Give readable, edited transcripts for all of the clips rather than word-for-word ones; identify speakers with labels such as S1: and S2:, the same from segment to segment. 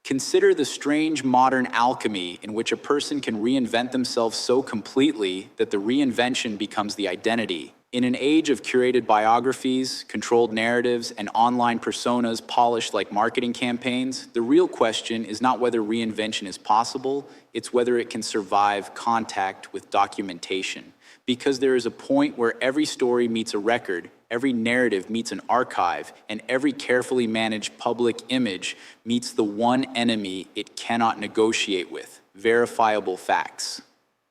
S1: Consider the strange modern alchemy in which a person can reinvent themselves so completely that the reinvention becomes the identity. In an age of curated biographies, controlled narratives, and online personas polished like marketing campaigns, the real question is not whether reinvention is possible, it's whether it can survive contact with documentation. Because there is a point where every story meets a record, every narrative meets an archive, and every carefully managed public image meets the one enemy it cannot negotiate with: verifiable facts.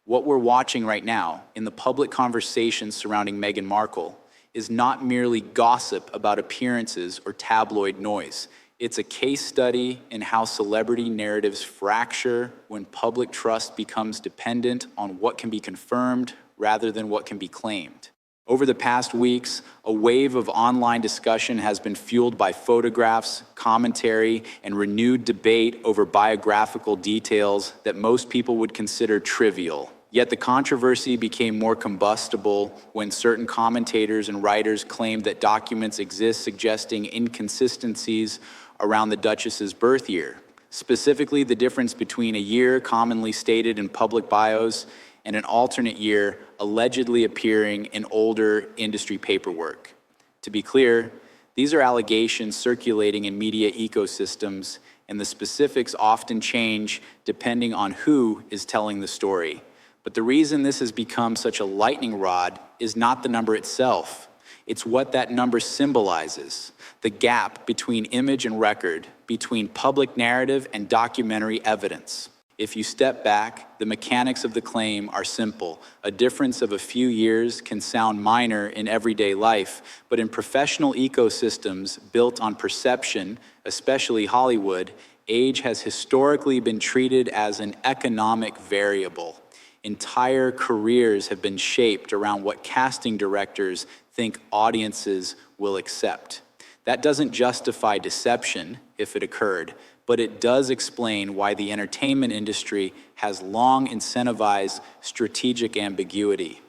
S1: What we're watching right now in the public conversation surrounding Meghan Markle is not merely gossip about appearances or tabloid noise. It's a case study in how celebrity narratives fracture when public trust becomes dependent on what can be confirmed rather than what can be claimed. Over the past weeks, a wave of online discussion has been fueled by photographs, commentary, and renewed debate over biographical details that most people would consider trivial. Yet the controversy became more combustible when certain commentators and writers claimed that documents exist suggesting inconsistencies around the Duchess's birth year, specifically the difference between a year commonly stated in public bios and an alternate year allegedly appearing in older industry paperwork. To be clear, these are allegations circulating in media ecosystems, and the specifics often change depending on who is telling the story. But the reason this has become such a lightning rod is not the number itself. It's what that number symbolizes: the gap between image and record, between public narrative and documentary evidence. If you step back, the mechanics of the claim are simple. A difference of a few years can sound minor in everyday life, but in professional ecosystems built on perception, especially Hollywood, age has historically been treated as an economic variable. Entire careers have been shaped around what casting directors think audiences will accept. That doesn't justify deception if it occurred, but it does explain why the entertainment industry has long incentivized strategic ambiguity.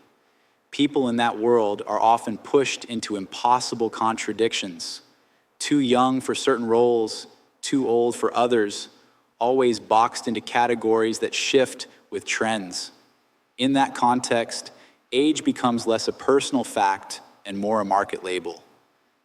S1: People in that world are often pushed into impossible contradictions. Too young for certain roles, too old for others, always boxed into categories that shift with trends. In that context, age becomes less a personal fact and more a market label.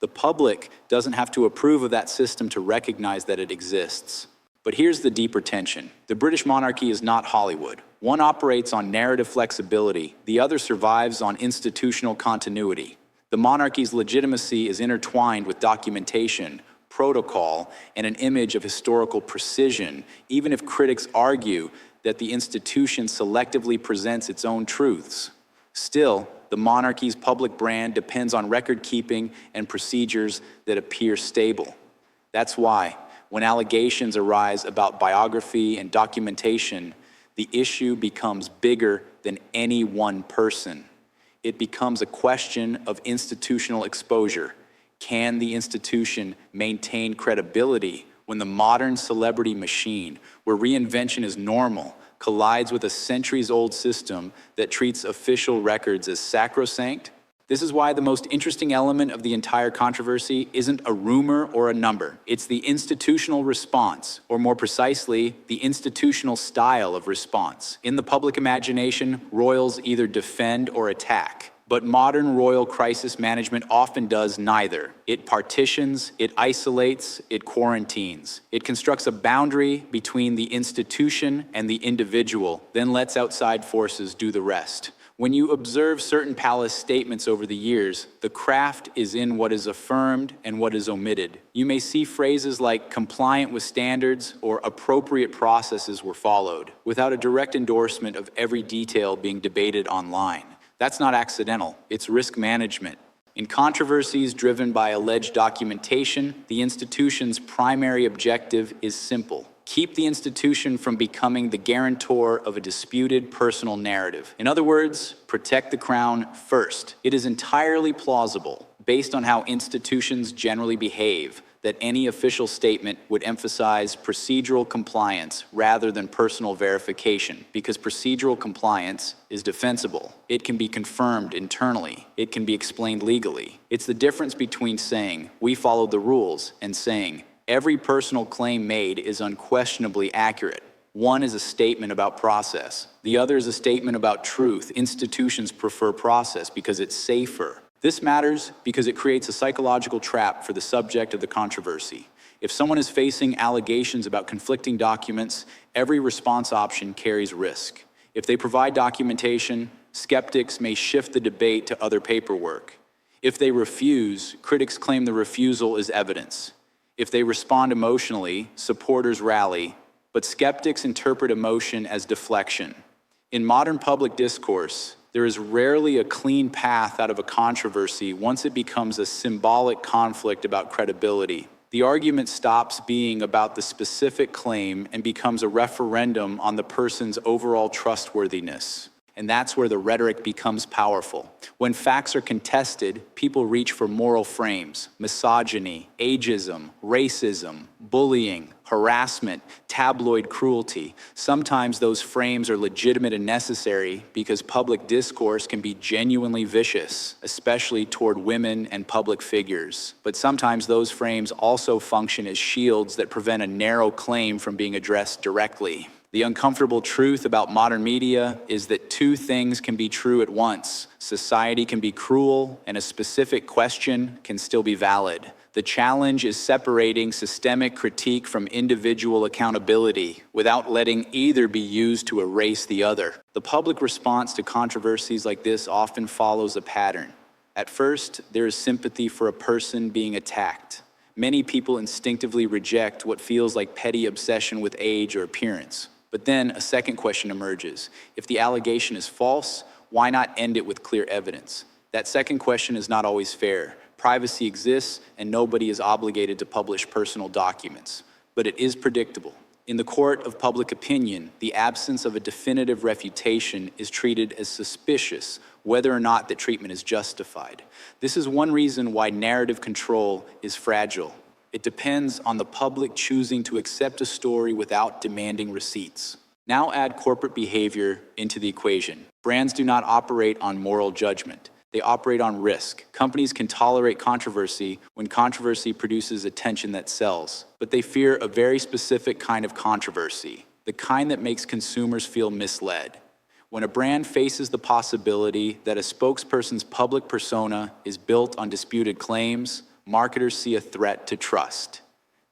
S1: The public doesn't have to approve of that system to recognize that it exists. But here's the deeper tension. The British monarchy is not Hollywood. One operates on narrative flexibility, the other survives on institutional continuity. The monarchy's legitimacy is intertwined with documentation, protocol, and an image of historical precision, even if critics argue that the institution selectively presents its own truths. Still, the monarchy's public brand depends on record-keeping and procedures that appear stable. That's why, when allegations arise about biography and documentation, the issue becomes bigger than any one person. It becomes a question of institutional exposure. Can the institution maintain credibility when the modern celebrity machine, where reinvention is normal, collides with a centuries-old system that treats official records as sacrosanct? This is why the most interesting element of the entire controversy isn't a rumor or a number. It's the institutional response, or more precisely, the institutional style of response. In the public imagination, royals either defend or attack. But modern royal crisis management often does neither. It partitions, it isolates, it quarantines. It constructs a boundary between the institution and the individual, then lets outside forces do the rest. When you observe certain palace statements over the years, the craft is in what is affirmed and what is omitted. You may see phrases like compliant with standards or appropriate processes were followed, without a direct endorsement of every detail being debated online. That's not accidental, it's risk management. In controversies driven by alleged documentation, the institution's primary objective is simple: keep the institution from becoming the guarantor of a disputed personal narrative. In other words, protect the crown first. It is entirely plausible, based on how institutions generally behave, that any official statement would emphasize procedural compliance rather than personal verification, because procedural compliance is defensible. It can be confirmed internally. It can be explained legally. It's the difference between saying, "We followed the rules," and saying, Every personal claim made is unquestionably accurate. One is a statement about process. The other is a statement about truth. Institutions prefer process because it's safer. This matters because it creates a psychological trap for the subject of the controversy. If someone is facing allegations about conflicting documents, every response option carries risk. If they provide documentation, skeptics may shift the debate to other paperwork. If they refuse, critics claim the refusal is evidence. If they respond emotionally, supporters rally, but skeptics interpret emotion as deflection. In modern public discourse, there is rarely a clean path out of a controversy once it becomes a symbolic conflict about credibility. The argument stops being about the specific claim and becomes a referendum on the person's overall trustworthiness. And that's where the rhetoric becomes powerful. When facts are contested, people reach for moral frames: misogyny, ageism, racism, bullying, harassment, tabloid cruelty. Sometimes those frames are legitimate and necessary because public discourse can be genuinely vicious, especially toward women and public figures. But sometimes those frames also function as shields that prevent a narrow claim from being addressed directly. The uncomfortable truth about modern media is that two things can be true at once. Society can be cruel, and a specific question can still be valid. The challenge is separating systemic critique from individual accountability without letting either be used to erase the other. The public response to controversies like this often follows a pattern. At first, there is sympathy for a person being attacked. Many people instinctively reject what feels like petty obsession with age or appearance. But then a second question emerges. If the allegation is false, why not end it with clear evidence? That second question is not always fair. Privacy exists, and nobody is obligated to publish personal documents. But it is predictable. In the court of public opinion, the absence of a definitive refutation is treated as suspicious, whether or not the treatment is justified. This is one reason why narrative control is fragile. It depends on the public choosing to accept a story without demanding receipts. Now add corporate behavior into the equation. Brands do not operate on moral judgment. They operate on risk. Companies can tolerate controversy when controversy produces attention that sells. But they fear a very specific kind of controversy, the kind that makes consumers feel misled. When a brand faces the possibility that a spokesperson's public persona is built on disputed claims, marketers see a threat to trust.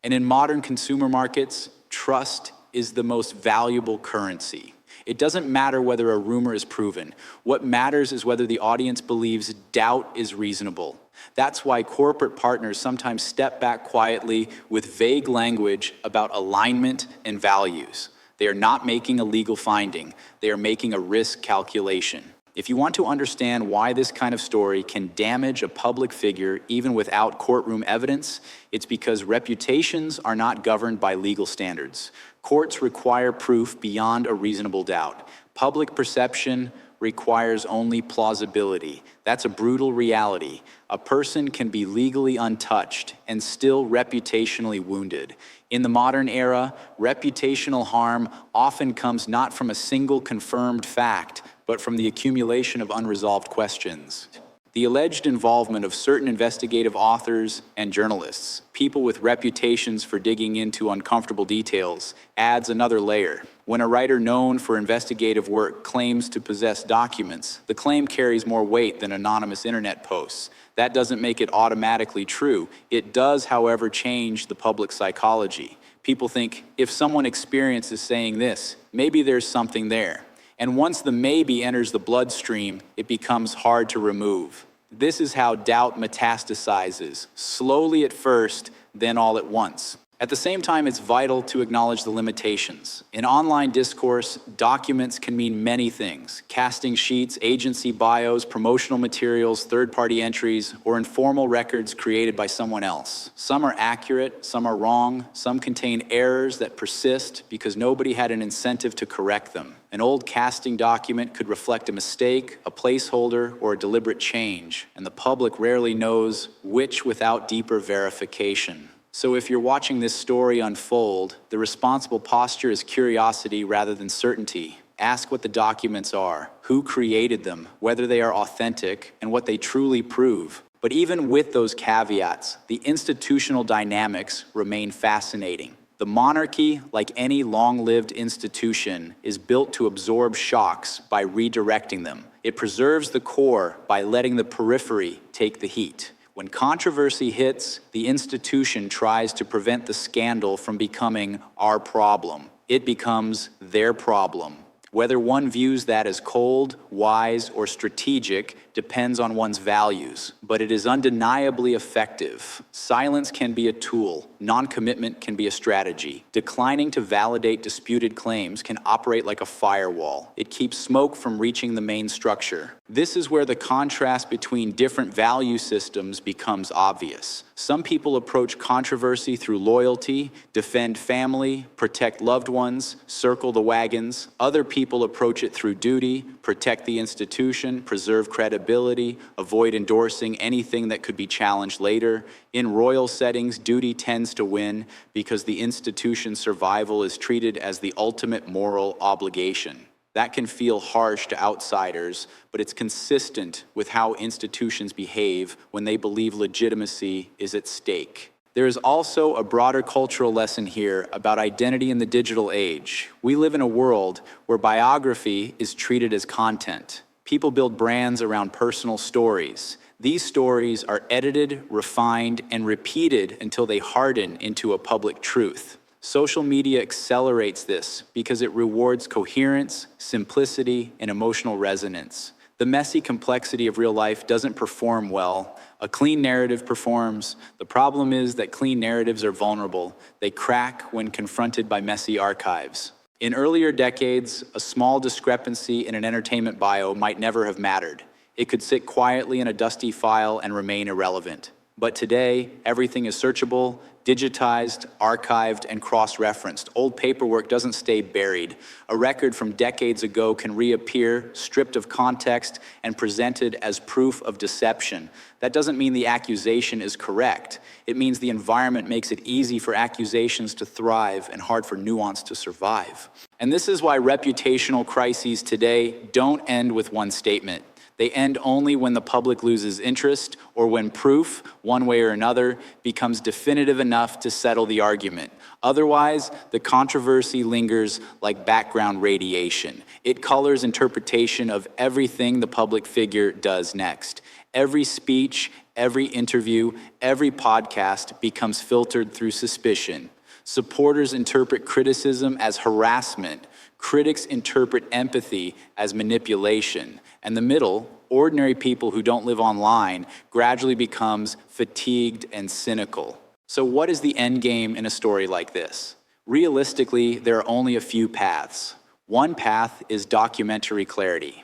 S1: And in modern consumer markets, trust is the most valuable currency. It doesn't matter whether a rumor is proven. What matters is whether the audience believes doubt is reasonable. That's why corporate partners sometimes step back quietly with vague language about alignment and values. They are not making a legal finding. They are making a risk calculation. If you want to understand why this kind of story can damage a public figure even without courtroom evidence, it's because reputations are not governed by legal standards. Courts require proof beyond a reasonable doubt. Public perception requires only plausibility. That's a brutal reality. A person can be legally untouched and still reputationally wounded. In the modern era, reputational harm often comes not from a single confirmed fact, but from the accumulation of unresolved questions. The alleged involvement of certain investigative authors and journalists, people with reputations for digging into uncomfortable details, adds another layer. When a writer known for investigative work claims to possess documents, the claim carries more weight than anonymous internet posts. That doesn't make it automatically true. It does, however, change the public psychology. People think, if someone experienced is saying this, maybe there's something there. And once the maybe enters the bloodstream, it becomes hard to remove. This is how doubt metastasizes, slowly at first, then all at once. At the same time, it's vital to acknowledge the limitations. In online discourse, documents can mean many things: casting sheets, agency bios, promotional materials, third-party entries, or informal records created by someone else. Some are accurate, some are wrong, some contain errors that persist because nobody had an incentive to correct them. An old casting document could reflect a mistake, a placeholder, or a deliberate change, and the public rarely knows which without deeper verification. So if you're watching this story unfold, the responsible posture is curiosity rather than certainty. Ask what the documents are, who created them, whether they are authentic, and what they truly prove. But even with those caveats, the institutional dynamics remain fascinating. The monarchy, like any long-lived institution, is built to absorb shocks by redirecting them. It preserves the core by letting the periphery take the heat. When controversy hits, the institution tries to prevent the scandal from becoming our problem. It becomes their problem. Whether one views that as cold, wise, or strategic depends on one's values, but it is undeniably effective. Silence can be a tool. Non-commitment can be a strategy. Declining to validate disputed claims can operate like a firewall. It keeps smoke from reaching the main structure. This is where the contrast between different value systems becomes obvious. Some people approach controversy through loyalty, defend family, protect loved ones, circle the wagons. Other people approach it through duty, protect the institution, preserve credibility, avoid endorsing anything that could be challenged later. In royal settings, duty tends to win because the institution's survival is treated as the ultimate moral obligation. That can feel harsh to outsiders, but it's consistent with how institutions behave when they believe legitimacy is at stake. There is also a broader cultural lesson here about identity in the digital age. We live in a world where biography is treated as content. People build brands around personal stories. These stories are edited, refined, and repeated until they harden into a public truth. Social media accelerates this because it rewards coherence, simplicity, and emotional resonance. The messy complexity of real life doesn't perform well. A clean narrative performs. The problem is that clean narratives are vulnerable. They crack when confronted by messy archives. In earlier decades, a small discrepancy in an entertainment bio might never have mattered. It could sit quietly in a dusty file and remain irrelevant. But today, everything is searchable, digitized, archived, and cross-referenced. Old paperwork doesn't stay buried. A record from decades ago can reappear, stripped of context, and presented as proof of deception. That doesn't mean the accusation is correct. It means the environment makes it easy for accusations to thrive and hard for nuance to survive. And this is why reputational crises today don't end with one statement. They end only when the public loses interest or when proof, one way or another, becomes definitive enough to settle the argument. Otherwise, the controversy lingers like background radiation. It colors interpretation of everything the public figure does next. Every speech, every interview, every podcast becomes filtered through suspicion. Supporters interpret criticism as harassment. Critics interpret empathy as manipulation. And the middle, ordinary people who don't live online, gradually becomes fatigued and cynical. So what is the end game in a story like this? Realistically, there are only a few paths. One path is documentary clarity,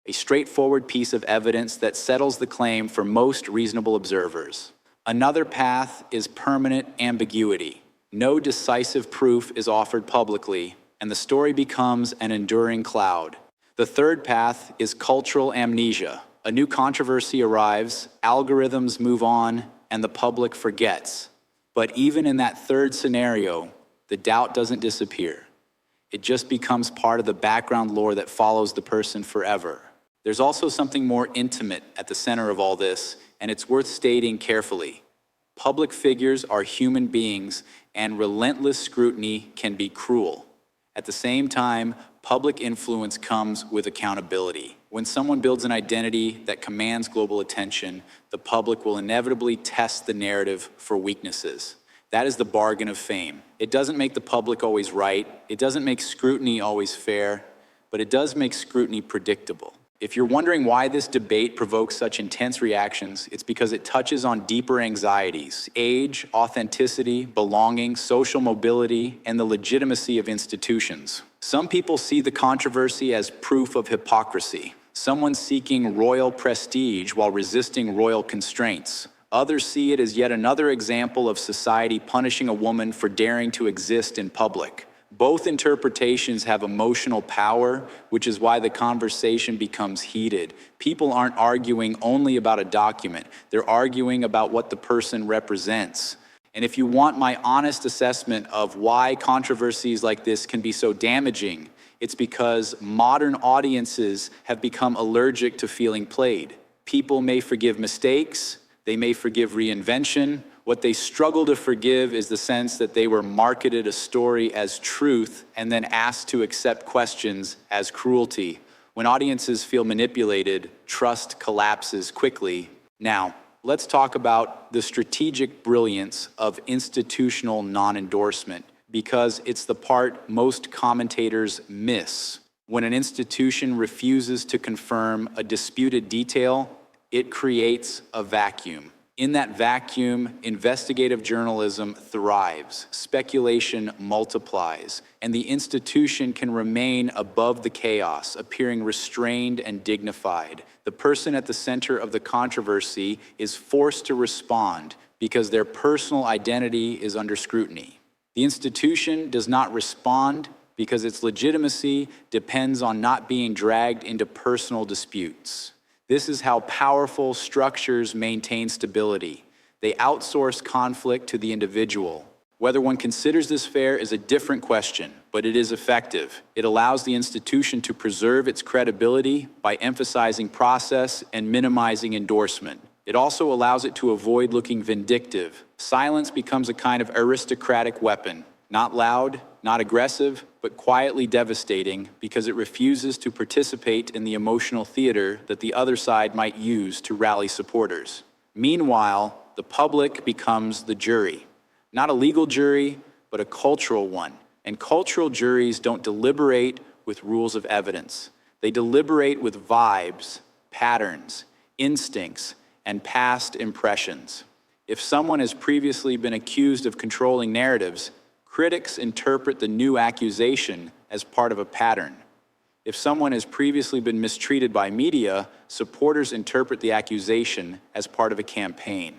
S1: a straightforward piece of evidence that settles the claim for most reasonable observers. Another path is permanent ambiguity. No decisive proof is offered publicly, and the story becomes an enduring cloud. The third path is cultural amnesia. A new controversy arrives, algorithms move on, and the public forgets. But even in that third scenario, the doubt doesn't disappear. It just becomes part of the background lore that follows the person forever. There's also something more intimate at the center of all this, and it's worth stating carefully. Public figures are human beings, and relentless scrutiny can be cruel. At the same time, public influence comes with accountability. When someone builds an identity that commands global attention, the public will inevitably test the narrative for weaknesses. That is the bargain of fame. It doesn't make the public always right. It doesn't make scrutiny always fair, but it does make scrutiny predictable. If you're wondering why this debate provokes such intense reactions, it's because it touches on deeper anxieties: age, authenticity, belonging, social mobility, and the legitimacy of institutions. Some people see the controversy as proof of hypocrisy, someone seeking royal prestige while resisting royal constraints. Others see it as yet another example of society punishing a woman for daring to exist in public. Both interpretations have emotional power, which is why the conversation becomes heated. People aren't arguing only about a document. They're arguing about what the person represents. And if you want my honest assessment of why controversies like this can be so damaging, it's because modern audiences have become allergic to feeling played. People may forgive mistakes, They may forgive reinvention. What they struggle to forgive is the sense that they were marketed a story as truth and then asked to accept questions as cruelty. When audiences feel manipulated, trust collapses quickly. Now, let's talk about the strategic brilliance of institutional non-endorsement, because it's the part most commentators miss. When an institution refuses to confirm a disputed detail, it creates a vacuum. In that vacuum, investigative journalism thrives, speculation multiplies, and the institution can remain above the chaos, appearing restrained and dignified. The person at the center of the controversy is forced to respond because their personal identity is under scrutiny. The institution does not respond because its legitimacy depends on not being dragged into personal disputes. This is how powerful structures maintain stability. They outsource conflict to the individual. Whether one considers this fair is a different question, but it is effective. It allows the institution to preserve its credibility by emphasizing process and minimizing endorsement. It also allows it to avoid looking vindictive. Silence becomes a kind of aristocratic weapon, not loud, not aggressive, but quietly devastating because it refuses to participate in the emotional theater that the other side might use to rally supporters. Meanwhile, the public becomes the jury. Not a legal jury, but a cultural one. And cultural juries don't deliberate with rules of evidence. They deliberate with vibes, patterns, instincts, and past impressions. If someone has previously been accused of controlling narratives, critics interpret the new accusation as part of a pattern. If someone has previously been mistreated by media, supporters interpret the accusation as part of a campaign.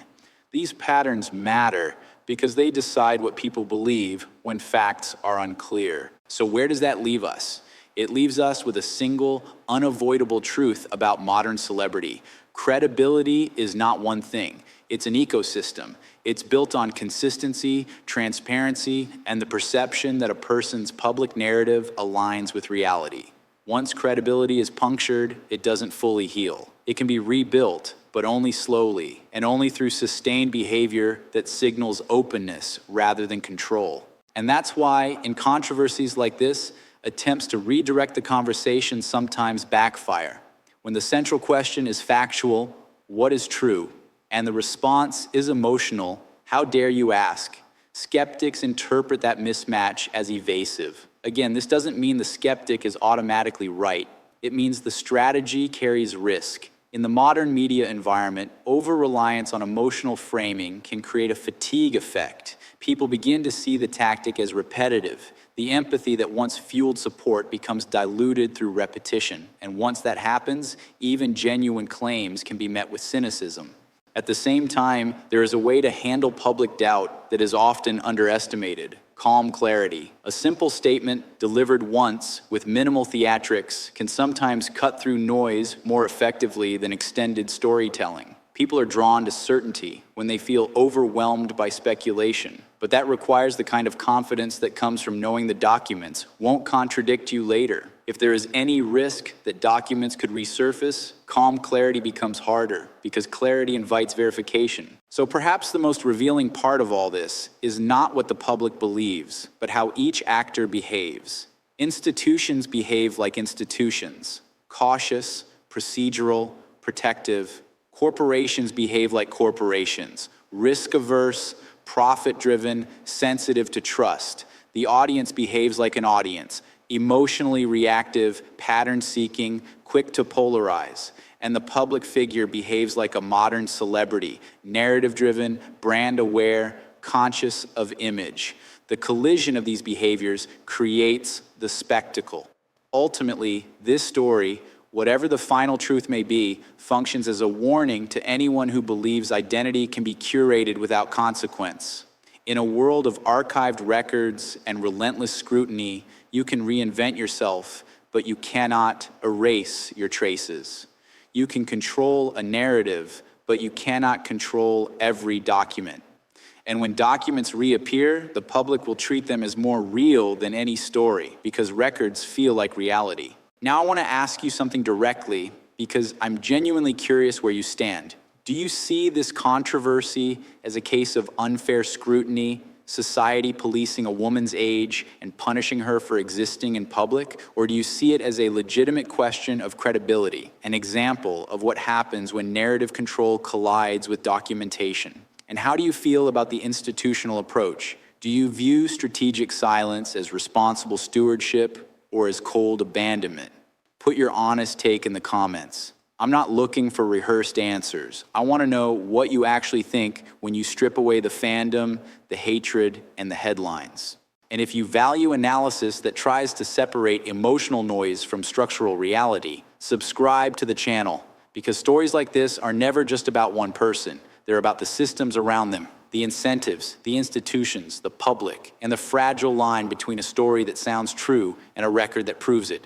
S1: These patterns matter because they decide what people believe when facts are unclear. So where does that leave us? It leaves us with a single, unavoidable truth about modern celebrity. Credibility is not one thing. It's an ecosystem. It's built on consistency, transparency, and the perception that a person's public narrative aligns with reality. Once credibility is punctured, it doesn't fully heal. It can be rebuilt, but only slowly, and only through sustained behavior that signals openness rather than control. And that's why, in controversies like this, attempts to redirect the conversation sometimes backfire. When the central question is factual, what is true? And the response is emotional, how dare you ask? Skeptics interpret that mismatch as evasive. Again, this doesn't mean the skeptic is automatically right. It means the strategy carries risk. In the modern media environment, over-reliance on emotional framing can create a fatigue effect. People begin to see the tactic as repetitive. The empathy that once fueled support becomes diluted through repetition. And once that happens, even genuine claims can be met with cynicism. At the same time, there is a way to handle public doubt that is often underestimated: calm clarity. A simple statement delivered once with minimal theatrics can sometimes cut through noise more effectively than extended storytelling. People are drawn to certainty when they feel overwhelmed by speculation, but that requires the kind of confidence that comes from knowing the documents won't contradict you later. If there is any risk that documents could resurface, calm clarity becomes harder because clarity invites verification. So perhaps the most revealing part of all this is not what the public believes, but how each actor behaves. Institutions behave like institutions: cautious, procedural, protective. Corporations behave like corporations: risk-averse, profit-driven, sensitive to trust. The audience behaves like an audience: emotionally reactive, pattern-seeking, quick to polarize. And the public figure behaves like a modern celebrity: narrative-driven, brand-aware, conscious of image. The collision of these behaviors creates the spectacle. Ultimately, this story, whatever the final truth may be, functions as a warning to anyone who believes identity can be curated without consequence. In a world of archived records and relentless scrutiny, you can reinvent yourself, but you cannot erase your traces. You can control a narrative, but you cannot control every document. And when documents reappear, the public will treat them as more real than any story, because records feel like reality. Now I want to ask you something directly, because I'm genuinely curious where you stand. Do you see this controversy as a case of unfair scrutiny, society policing a woman's age and punishing her for existing in public? Or do you see it as a legitimate question of credibility, an example of what happens when narrative control collides with documentation? And how do you feel about the institutional approach? Do you view strategic silence as responsible stewardship or as cold abandonment? Put your honest take in the comments. I'm not looking for rehearsed answers. I want to know what you actually think when you strip away the fandom, the hatred, and the headlines. And if you value analysis that tries to separate emotional noise from structural reality, subscribe to the channel, because stories like this are never just about one person. They're about the systems around them, the incentives, the institutions, the public, and the fragile line between a story that sounds true and a record that proves it.